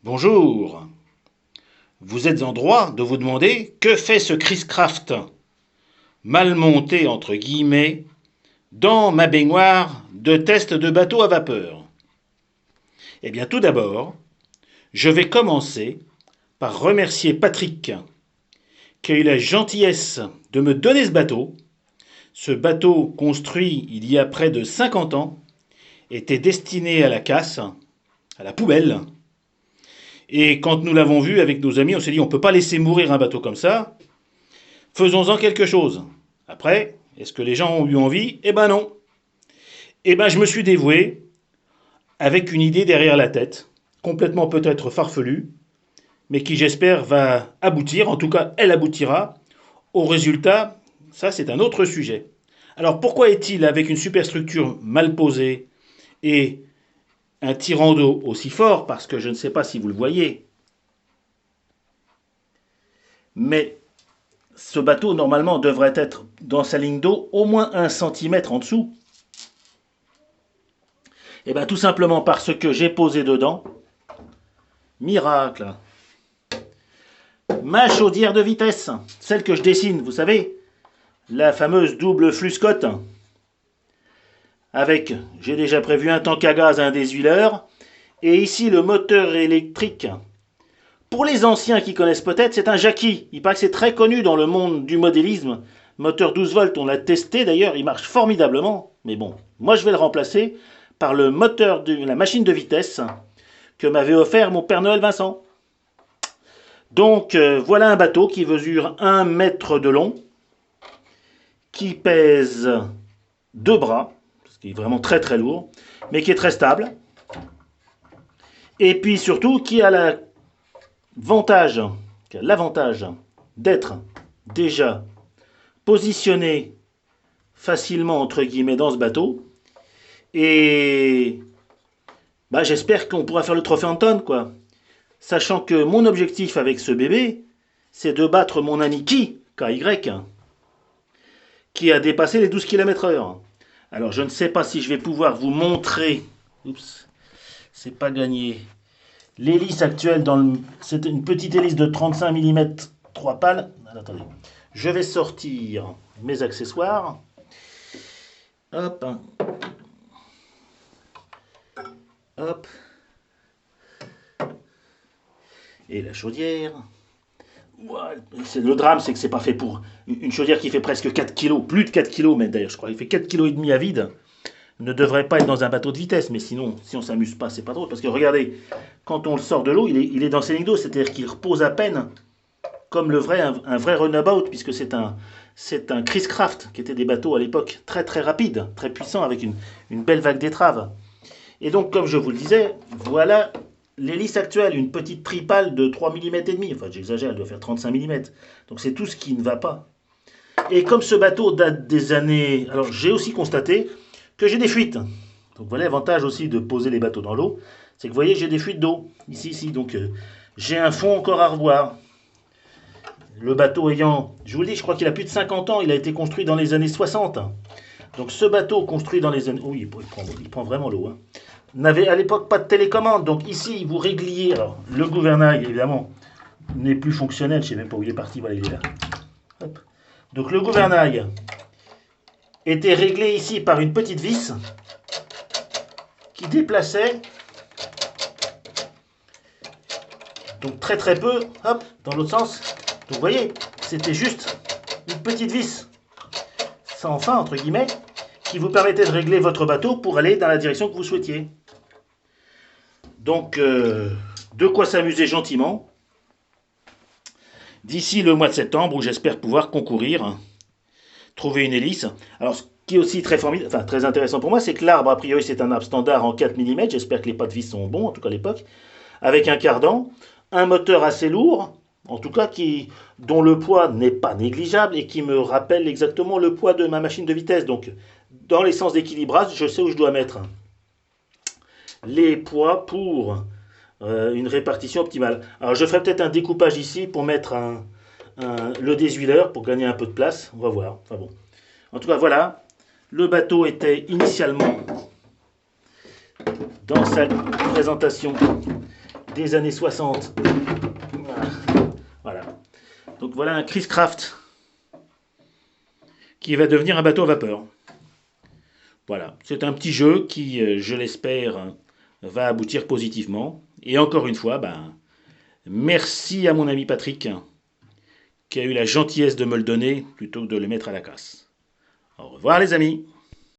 Bonjour. Vous êtes en droit de vous demander que fait ce Chris Craft, mal monté entre guillemets, dans ma baignoire de test de bateau à vapeur. Eh bien, tout d'abord, je vais commencer par remercier Patrick qui a eu la gentillesse de me donner ce bateau. Ce bateau construit il y a près de 50 ans était destiné à la casse, à la poubelle. Et quand nous l'avons vu avec nos amis, on s'est dit on ne peut pas laisser mourir un bateau comme ça. Faisons-en quelque chose. Après, est-ce que les gens ont eu envie? Eh ben non. Eh ben je me suis dévoué avec une idée derrière la tête, complètement peut-être farfelue, mais qui j'espère va aboutir, en tout cas elle aboutira, au résultat, ça c'est un autre sujet. Alors pourquoi est-il avec une superstructure mal posée et un tirant d'eau aussi fort? Parce que je ne sais pas si vous le voyez, mais ce bateau normalement devrait être dans sa ligne d'eau au moins 1 cm en dessous. Et bien tout simplement parce que j'ai posé dedans, miracle, ma chaudière de vitesse, celle que je dessine, vous savez, la fameuse double Fluscott, avec, j'ai déjà prévu un tank à gaz, un désuileur, et ici le moteur électrique. Pour les anciens qui connaissent peut-être, c'est un Jackie. Il paraît que c'est très connu dans le monde du modélisme. Moteur 12 volts, on l'a testé d'ailleurs, il marche formidablement. Mais bon, moi je vais le remplacer par le moteur de la machine de vitesse que m'avait offert mon Père Noël Vincent. Donc voilà un bateau qui mesure 1 mètre de long, qui pèse 2 bras, ce qui est vraiment très très lourd, mais qui est très stable. Et puis surtout qui a l'avantage d'être déjà positionné facilement entre guillemets dans ce bateau. Et bah, j'espère qu'on pourra faire le trophée Anton, quoi. Sachant que mon objectif avec ce bébé, c'est de battre mon ami KY, qui a dépassé les 12 km/h. Alors je ne sais pas si je vais pouvoir vous montrer. Oups, c'est pas gagné. L'hélice actuelle, c'est une petite hélice de 35 mm, 3 pales. Attendez, je vais sortir mes accessoires. Hop. Hop. Et la chaudière. Le drame, c'est que c'est pas fait pour une chaudière qui fait presque 4 kg, plus de 4 kg, mais d'ailleurs, je crois qu'il fait 4,5 kg à vide. Ne devrait pas être dans un bateau de vitesse, mais sinon, si on s'amuse pas, c'est pas drôle. Parce que regardez, quand on le sort de l'eau, il est dans ses lignes d'eau, c'est-à-dire qu'il repose à peine, comme un vrai runabout, puisque c'est un Chris Craft, qui était des bateaux à l'époque très très rapides, très puissants, avec une belle vague d'étrave. Et donc, comme je vous le disais, voilà l'hélice actuelle, une petite tripale de 3 mm et demi. Enfin, j'exagère, elle doit faire 35 mm. Donc c'est tout ce qui ne va pas. Et comme ce bateau date des années... Alors j'ai aussi constaté que j'ai des fuites. Donc voilà l'avantage aussi de poser les bateaux dans l'eau. C'est que vous voyez, j'ai des fuites d'eau. Ici. Donc j'ai un fond encore à revoir. Le bateau ayant... Je vous le dis, je crois qu'il a plus de 50 ans. Il a été construit dans les années 60. Donc ce bateau construit dans les années... Oui, il prend vraiment l'eau. Hein. N'avait à l'époque pas de télécommande. Donc ici, vous régliez. Alors, le gouvernail, évidemment, n'est plus fonctionnel. Je ne sais même pas où il est parti. Voilà, il est là. Hop. Donc le gouvernail était réglé ici par une petite vis qui déplaçait donc très très peu, hop, dans l'autre sens. Donc vous voyez, c'était juste une petite vis sans fin, entre guillemets, qui vous permettait de régler votre bateau pour aller dans la direction que vous souhaitiez. Donc, de quoi s'amuser gentiment d'ici le mois de septembre, où j'espère pouvoir concourir, trouver une hélice. Alors, ce qui est aussi très formidable, enfin très intéressant pour moi, c'est que l'arbre, a priori, c'est un arbre standard en 4 mm. J'espère que les pas de vis sont bons, en tout cas à l'époque, avec un cardan, un moteur assez lourd, en tout cas dont le poids n'est pas négligeable et qui me rappelle exactement le poids de ma machine de vitesse. Donc, dans les sens d'équilibrage, je sais où je dois mettre les poids pour une répartition optimale. Alors, je ferai peut-être un découpage ici pour mettre le désuileur pour gagner un peu de place. On va voir. Enfin bon. En tout cas, voilà. Le bateau était initialement, dans sa présentation des années 60. Voilà. Donc voilà un Chris Craft qui va devenir un bateau à vapeur. Voilà, c'est un petit jeu qui, je l'espère, va aboutir positivement. Et encore une fois, ben, merci à mon ami Patrick qui a eu la gentillesse de me le donner plutôt que de le mettre à la casse. Au revoir les amis.